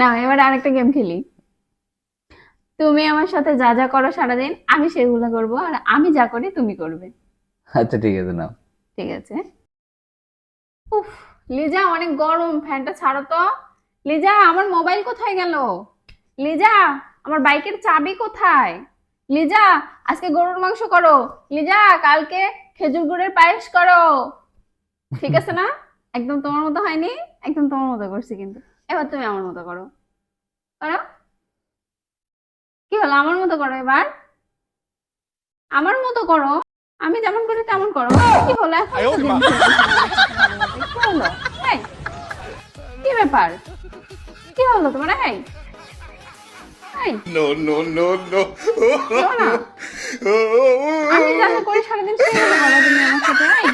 না, এবার আরেকটা গেম খেলি। তুমি আমার সাথে যা যা করো সারাদিন আমি সেগুলো করব, আর আমি যা করি তুমি করবে। আচ্ছা ঠিক আছে, নাও। ঠিক আছে। উফ, লিজা অনেক গরম, ফ্যানটা ছাড়ো তো। লিজা, আমার মোবাইল কোথায় গেল? লিজা, আমার বাইকের চাবি কোথায়? লিজা, আজকে গরুর মাংস করো। লিজা, কালকে খেজুর গুড়ের পায়েস করো। ঠিক আছে না? একদম তোমার মতো হয়নি, একদম তোমার মতো করছি কিন্তু। এবার তুমি আমার মতো করো। করো। কি হলো, আমার মতো করো এবার। আমার মতো করো। আমি যেমন করি তেমন করো। কি হলো, এখন তো গেম খেলতেছি না আমার সাথে ভালো মতো। কি হলো? এই, কি ব্যাপার? কি হলো তোমার? এই, এই, No, no, no, no. করো না। আমি যা যা করি সারাদিন সেগুলো করো তুমি আমার সাথে। এই,